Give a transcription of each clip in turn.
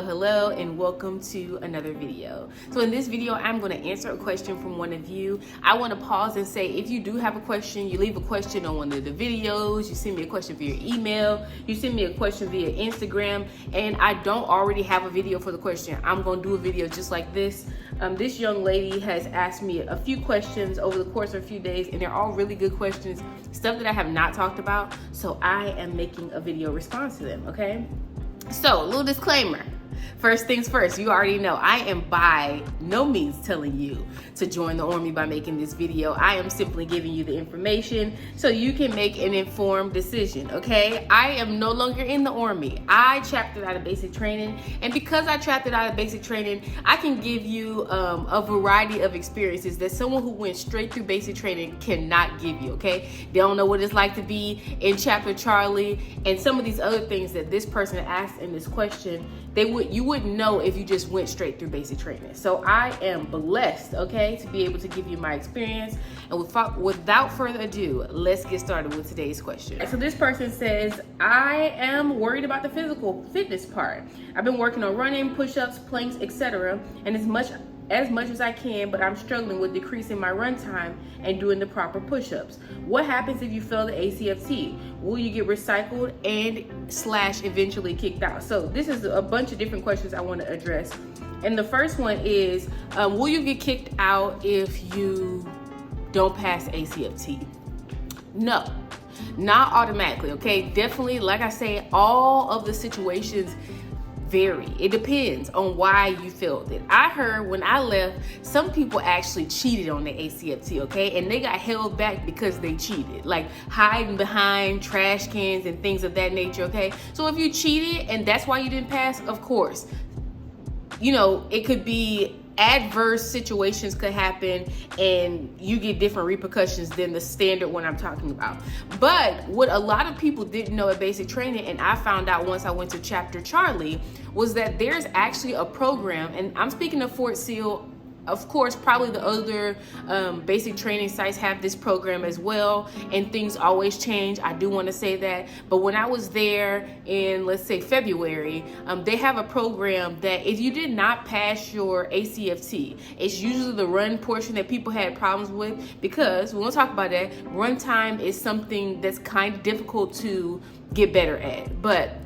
Hello, and welcome to another video. So in this video, I'm going to answer a question from one of you. I want to pause and say, if you do have a question, you leave a question on one of the videos, you send me a question via email, you send me a question via Instagram, and I don't already have a video for the question. I'm going to do a video just like this. This young lady has asked me a few questions over the course of a few days, and they're all really good questions, stuff that I have not talked about, so I am making a video response to them, okay? So, a little disclaimer. First things first, you already know I am by no means telling you to join the Army by making this video. I am simply giving you the information so you can make an informed decision, okay? I am no longer in the Army. I chaptered out of basic training, and because I chaptered out of basic training, I can give you a variety of experiences that someone who went straight through basic training cannot give you, okay? They don't know what it's like to be in Chapter Charlie and some of these other things that this person asked in this question. You wouldn't know if you just went straight through basic training. So I am blessed, okay, to be able to give you my experience. And without further ado, let's get started with today's question. So this person says, I am worried about the physical fitness part. I've been working on running, push-ups, planks, etc. and as much as I can, but I'm struggling with decreasing my run time and doing the proper push-ups. What happens if you fail the acft? Will you get recycled and / eventually kicked out? So this is a bunch of different questions I want to address. And the first one is, will you get kicked out if you don't pass acft? No, not automatically, okay? Definitely, like I say, all of the situations vary. It depends on why you failed it. I heard when I left, some people actually cheated on the acft, okay? And they got held back because they cheated, like hiding behind trash cans and things of that nature, okay? So if you cheated and that's why you didn't pass, of course, you know, it could be adverse situations could happen and you get different repercussions than the standard one I'm talking about. But what a lot of people didn't know at basic training, and I found out once I went to Chapter Charlie, was that there's actually a program, and I'm speaking of Fort Sill. Of course, probably the other basic training sites have this program as well, and things always change. I do want to say that. But when I was there in, let's say, February, they have a program that if you did not pass your acft, it's usually the run portion that people had problems with, because we're going to talk about that. Run time is something that's kind of difficult to get better at. But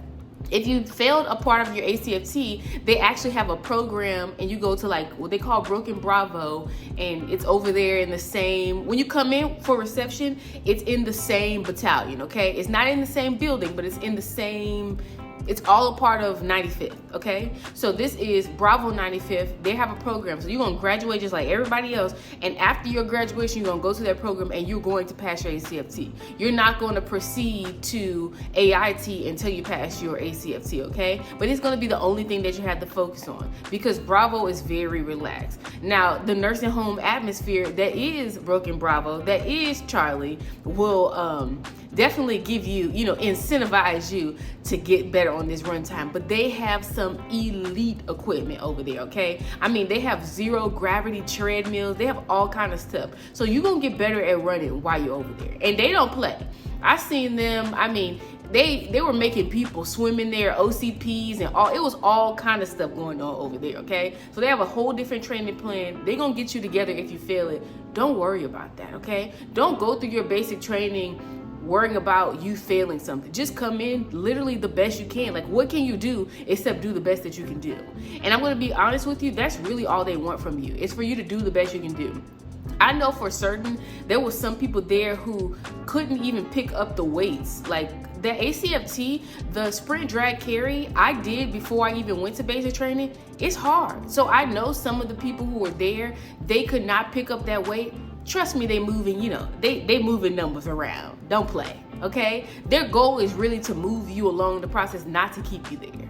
if you failed a part of your acft, they actually have a program, and you go to like what they call Broken Bravo, and it's over there in the same, when you come in for reception, it's in the same battalion, okay? It's not in the same building, but it's in the same, it's all a part of 95th, okay? So this is Bravo 95th. They have a program. So you're going to graduate just like everybody else. And after your graduation, you're going to go to that program and you're going to pass your acft. You're not going to proceed to AIT until you pass your acft, okay? But it's going to be the only thing that you have to focus on, because Bravo is very relaxed. Now, the nursing home atmosphere that is Broken Bravo, that is Charlie, will definitely give you, incentivize you to get better on this run time. But they have some elite equipment over there, okay? I mean, they have zero gravity treadmills. They have all kind of stuff. So you're going to get better at running while you're over there. And they don't play. I've seen them, I mean, they were making people swim in there, OCPs and all. It was all kind of stuff going on over there, okay? So they have a whole different training plan. They're going to get you together if you fail it. Don't worry about that, okay? Don't go through your basic training worrying about you failing something. Just come in literally the best you can. Like, what can you do except do the best that you can do? And I'm going to be honest with you, that's really all they want from you. It's for you to do the best you can do. I know for certain there was some people there who couldn't even pick up the weights. Like the acft, the sprint drag carry I did before I even went to basic training, it's hard. So I know some of the people who were there, they could not pick up that weight. Trust me, they moving, they moving numbers around. Don't play, okay? Their goal is really to move you along the process, not to keep you there.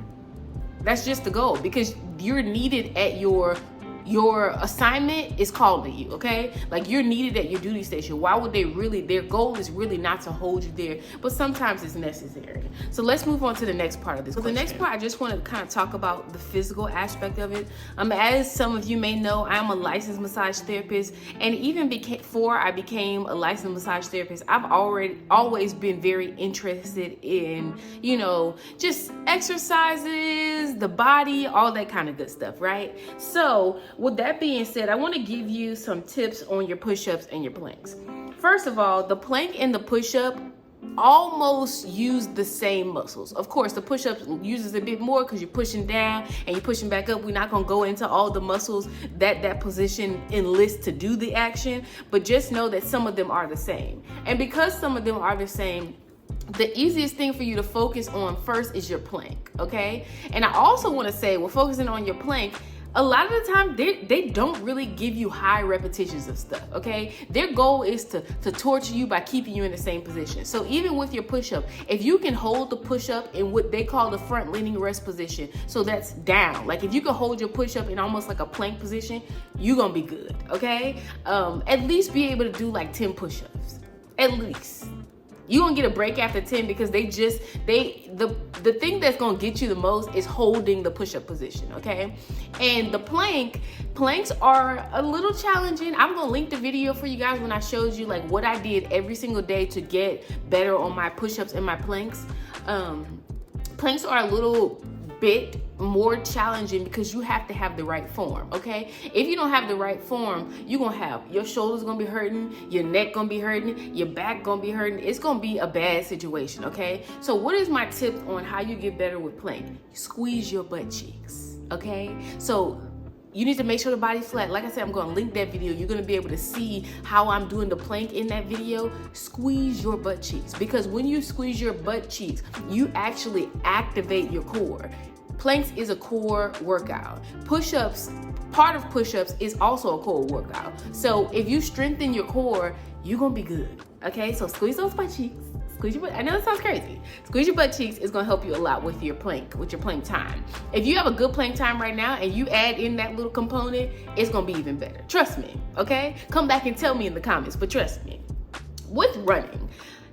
That's just the goal, because you're needed at your your assignment is calling you, okay? Like you're needed at your duty station. Why would they really, their goal is really not to hold you there, but sometimes it's necessary. So let's move on to the next part of this question. The next part, I just want to kind of talk about the physical aspect of it. As some of you may know, I'm a licensed massage therapist, and even before I became a licensed massage therapist, I've always been very interested in, you know, just exercises, the body, all that kind of good stuff, right? So with that being said, I want to give you some tips on your push-ups and your planks. First of all, the plank and the push-up almost use the same muscles. Of course, the push-ups uses a bit more because you're pushing down and you're pushing back up. We're not going to go into all the muscles that position enlists to do the action, but just know that some of them are the same. And because some of them are the same, the easiest thing for you to focus on first is your plank, okay? And I also want to say, we're focusing on your plank. A lot of the time, they don't really give you high repetitions of stuff, okay? Their goal is to torture you by keeping you in the same position. So even with your push-up, if you can hold the push-up in what they call the front leaning rest position, so that's down. Like if you can hold your push-up in almost like a plank position, you're gonna be good, okay? At least be able to do like 10 push-ups, at least. You're gonna get a break after 10 because the thing that's gonna get you the most is holding the push-up position, okay? And the planks are a little challenging. I'm gonna link the video for you guys when I showed you like what I did every single day to get better on my push-ups and my planks. Planks are a little bit more challenging because you have to have the right form, okay? If you don't have the right form, you're gonna have your shoulders gonna be hurting, your neck gonna be hurting, your back gonna be hurting. It's gonna be a bad situation, okay? So what is my tip on how you get better with plank? Squeeze your butt cheeks, okay? So you need to make sure the body's flat. Like I said, I'm gonna link that video. You're gonna be able to see how I'm doing the plank in that video. Squeeze your butt cheeks, because when you squeeze your butt cheeks, you actually activate your core. Planks is a core workout. Push-ups, part of push-ups is also a core workout. So if you strengthen your core, you're gonna be good, okay? So squeeze those butt cheeks. Squeeze your butt. I know it sounds crazy. Squeeze your butt cheeks is gonna help you a lot with your plank time. If you have a good plank time right now and you add in that little component, it's gonna be even better. Trust me, okay? Come back and tell me in the comments, but trust me. With running,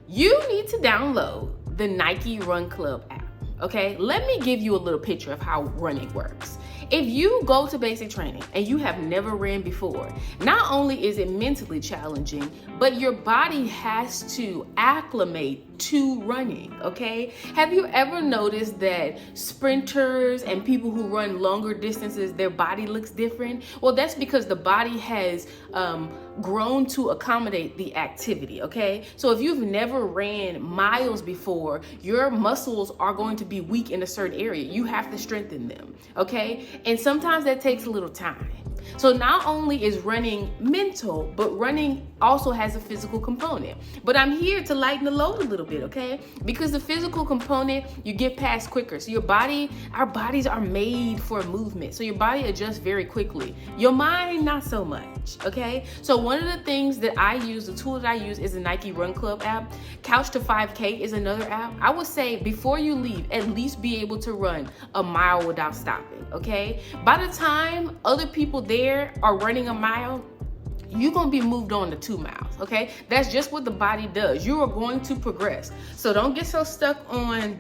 you need to download the Nike Run Club app. Okay, let me give you a little picture of how running works. If you go to basic training and you have never ran before, not only is it mentally challenging, but your body has to acclimate to running, okay? Have you ever noticed that sprinters and people who run longer distances, their body looks different? Well, that's because the body has grown to accommodate the activity, okay? So if you've never ran miles before, your muscles are going to be weak in a certain area. You have to strengthen them, okay? And sometimes that takes a little time. So not only is running mental, but running also has a physical component. But I'm here to lighten the load a little bit, okay? Because the physical component, you get past quicker. So our bodies are made for movement. So your body adjusts very quickly. Your mind, not so much, okay? So one of the things that I use, the tool that I use is the Nike Run Club app. Couch to 5K is another app. I would say before you leave, at least be able to run a mile without stopping, okay? By the time other people there are running a mile, you're gonna be moved on to 2 miles, okay? That's just what the body does. You are going to progress. So don't get so stuck on,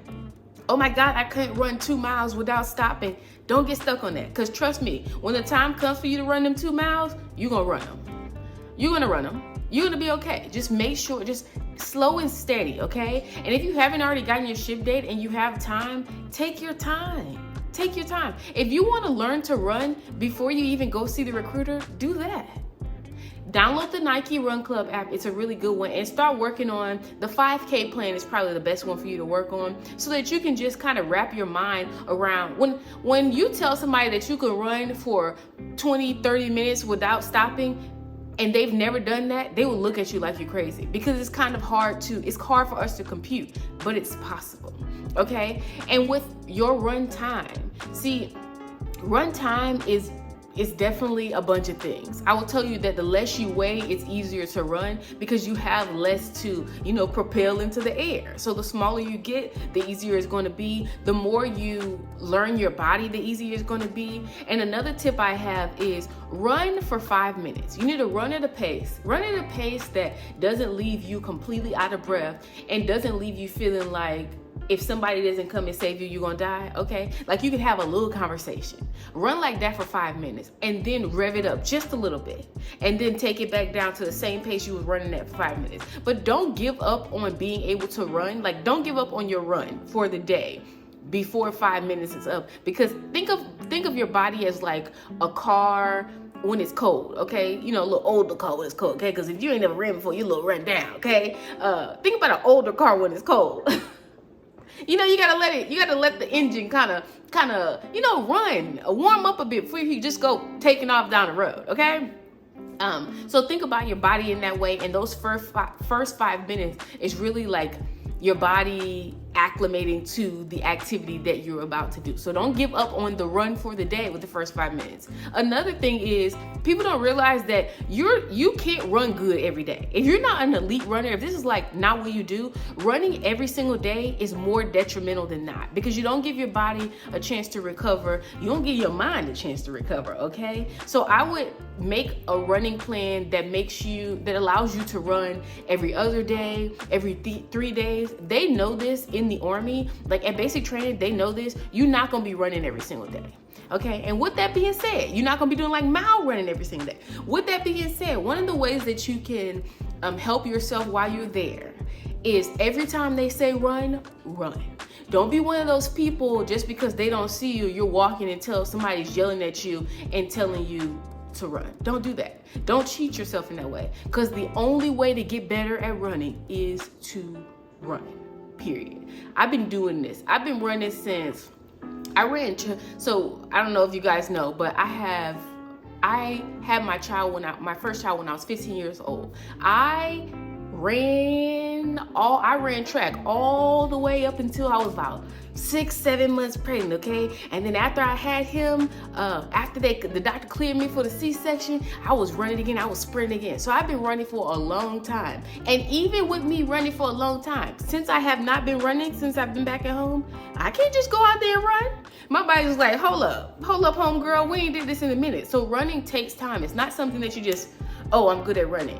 oh my God, I couldn't run 2 miles without stopping. Don't get stuck on that, because trust me, when the time comes for you to run them 2 miles, you're gonna run them. You're gonna run them. You're gonna be okay. Just make sure, just slow and steady, okay? And if you haven't already gotten your ship date and you have time, take your time. Take your time. If you want to learn to run before you even go see the recruiter, do that. Download the Nike Run Club app. It's a really good one. And start working on the 5K plan. Is probably the best one for you to work on, so that you can just kind of wrap your mind around when you tell somebody that you can run for 20-30 minutes without stopping, and they've never done that, they will look at you like you're crazy, because it's kind of hard for us to compute, but it's possible, okay? And with your run time, see, run time is it's definitely a bunch of things. I will tell you that the less you weigh, it's easier to run because you have less to, propel into the air. So the smaller you get, the easier it's going to be. The more you learn your body, the easier it's going to be. And another tip I have is run for 5 minutes. You need to run at a pace. Run at a pace that doesn't leave you completely out of breath and doesn't leave you feeling like if somebody doesn't come and save you, you're gonna die, okay? Like you can have a little conversation. Run like that for 5 minutes and then rev it up just a little bit and then take it back down to the same pace you was running at for 5 minutes. But don't give up on being able to run. Like don't give up on your run for the day before 5 minutes is up, because think of your body as like a car when it's cold, okay? A little older car when it's cold, okay? Because if you ain't never ran before, you're a little run down, okay? Think about an older car when it's cold. You gotta let the engine kind of, run, warm up a bit before you just go taking off down the road, okay? So think about your body in that way, and those first 5 minutes is really like your body acclimating to the activity that you're about to do. So don't give up on the run for the day with the first 5 minutes. Another thing is people don't realize that you can't run good every day. If you're not an elite runner, if this is like not what you do, running every single day is more detrimental than not, because you don't give your body a chance to recover. You don't give your mind a chance to recover, okay? So I would make a running plan that allows you to run every other day, every 3 days. They know this in the Army, like at basic training, they know this. You're not gonna be running every single day, okay? And with that being said, you're not gonna be doing like mile running every single day. With that being said, one of the ways that you can help yourself while you're there is every time they say run. Don't be one of those people just because they don't see you, you're walking until somebody's yelling at you and telling you to run. Don't do that. Don't cheat yourself in that way, because the only way to get better at running is to run, period. I've been doing this. I've been running since so I don't know if you guys know, but I had my first child when I was 15 years old. I ran track all the way up until I was about 6-7 months pregnant, okay? And then after I had him, after the doctor cleared me for the C-section, I was running again, I was sprinting again. So I've been running for a long time. And even with me running for a long time, since I have not been running, since I've been back at home, I can't just go out there and run. My body's like, hold up, homegirl, we ain't did this in a minute. So running takes time. It's not something that you just, oh, I'm good at running.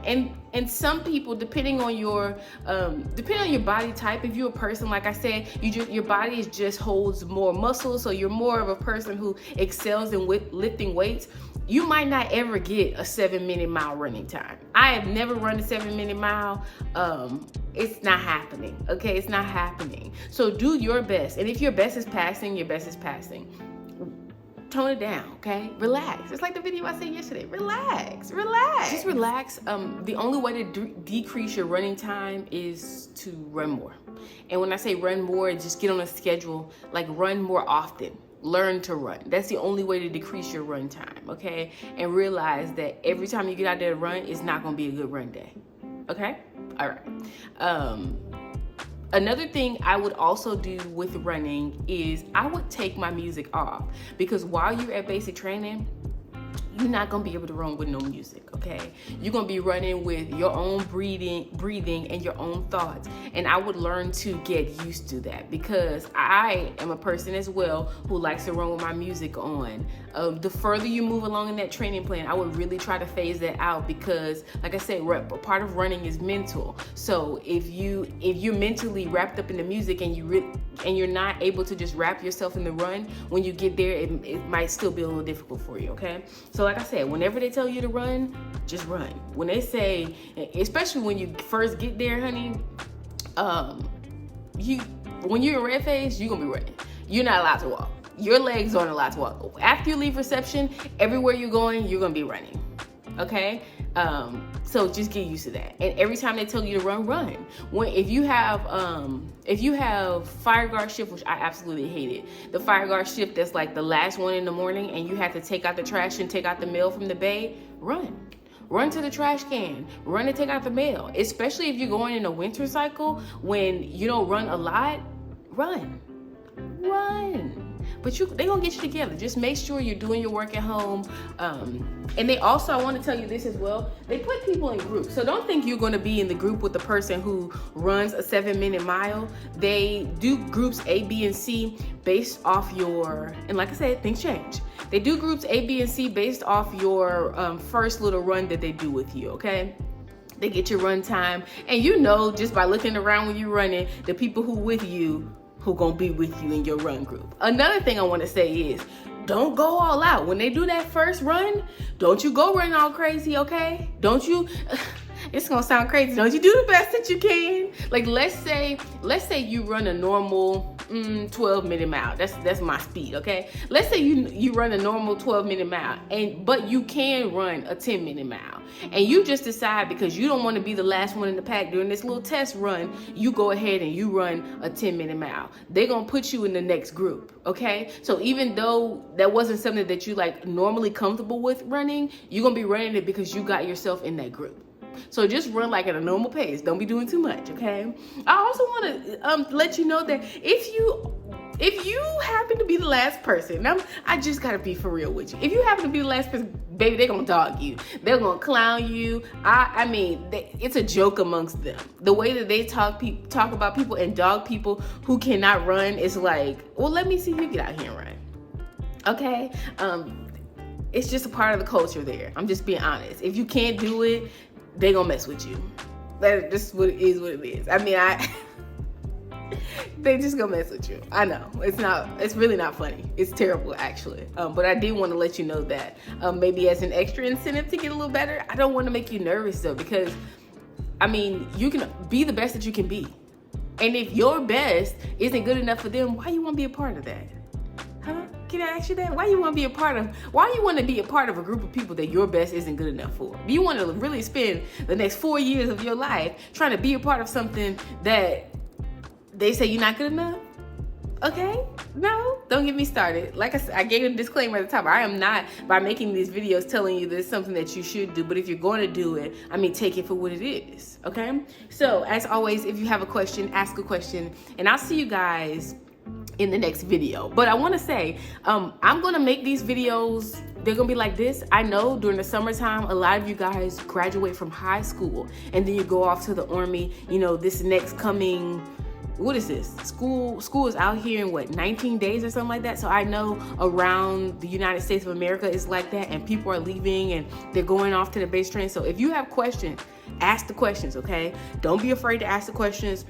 And some people, depending on your body type, if you're a person, like I said, your body just holds more muscle, so you're more of a person who excels in lifting weights, you might not ever get a 7-minute mile running time. I have never run a 7-minute mile. It's not happening, okay? It's not happening. So do your best. And if your best is passing, your best is passing. Tone it down, okay? Relax. It's like the video I said yesterday. Relax. Just relax. The only way to decrease your running time is to run more. And when I say run more, just get on a schedule, like run more often. Learn to run. That's the only way to decrease your run time, okay? And realize that every time you get out there to run, it's not gonna be a good run day, okay? All right. Another thing I would also do with running is I would take my music off, because while you're at basic training, you're not gonna be able to run with no music, okay? You're gonna be running with your own breathing and your own thoughts. And I would learn to get used to that, because I am a person as well who likes to run with my music on. The further you move along in that training plan, I would really try to phase that out, because like I said, part of running is mental. So if you're mentally wrapped up in the music and you're not able to just wrap yourself in the run, when you get there, it might still be a little difficult for you, okay? So like I said, whenever they tell you to run, just run. When they say, especially when you first get there, honey, when you're in red phase, you're gonna be running. You're not allowed to walk. Your legs aren't allowed to walk. After you leave reception, everywhere you're going, you're gonna be running, okay? So just get used to that. And every time they tell you to run. If you have fire guard shift, which I absolutely hate it, the fire guard shift that's like the last one in the morning, and you have to take out the trash and take out the mail from the bay, run to the trash can, run and take out the mail. Especially if you're going in a winter cycle when you don't run a lot, run. but they gonna get you together. Just make sure you're doing your work at home. And they also, I want to tell you this as well, they put people in groups. So don't think you're gonna be in the group with the person who runs a 7-minute mile. They do groups A, B, and C based off your, and like I said, things change. They do groups A, B, and C based off your first little run that they do with you, okay? They get your run time, and you know just by looking around when you're running, the people who with you, who gonna be with you in your run group. Another thing I want to say is, don't go all out. When they do that first run, don't you go running all crazy, okay? Don't you, it's gonna sound crazy, don't you do the best that you can? Like let's say you run a normal 12-minute mile. That's my speed, okay? Let's say you run a normal 12-minute mile, but you can run a 10-minute mile. And you just decide, because you don't want to be the last one in the pack during this little test run, you go ahead and you run a 10-minute mile. They're gonna put you in the next group, okay? So even though that wasn't something that you like normally comfortable with running, you're gonna be running it because you got yourself in that group. So just run like at a normal pace. Don't be doing too much, okay? I also want to let you know that if you happen to be the last person, I just gotta be for real with you. If you happen to be the last person, baby, they're gonna dog you. They're gonna clown you. I mean, it's a joke amongst them. The way that they talk about people and dog people who cannot run is like, well, let me see you get out here and run, okay? It's just a part of the culture there. I'm just being honest. If you can't do it, they gonna mess with you. That's just what it is. I mean, they just gonna mess with you. I know it's really not funny. It's terrible actually. But I did want to let you know that maybe as an extra incentive to get a little better. I don't want to make you nervous though, because I mean, you can be the best that you can be. And if your best isn't good enough for them, why you want to be a part of that? Huh? Can I ask you that? Why you want to be a part of a group of people that your best isn't good enough for? Do you want to really spend the next 4 years of your life trying to be a part of something that they say you're not good enough? Okay? No, don't get me started. Like I said, I gave a disclaimer at the top. I am not, by making these videos, telling you there's something that you should do. But if you're going to do it, I mean, take it for what it is. Okay? So, as always, if you have a question, ask a question. And I'll see you guys in the next video. But I want to say, I'm going to make these videos, they're going to be like this. I know during the summertime, a lot of you guys graduate from high school and then you go off to the Army, you know, this next coming, what is this? School is out here in what, 19 days or something like that. So I know around the United States of America it's like that, and people are leaving and they're going off to the base train. So if you have questions, ask the questions, okay? Don't be afraid to ask the questions.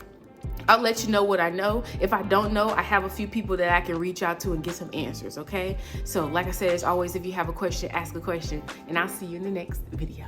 I'll let you know what I know. If I don't know, I have a few people that I can reach out to and get some answers, okay? So like I said, as always, if you have a question, ask a question, and I'll see you in the next video.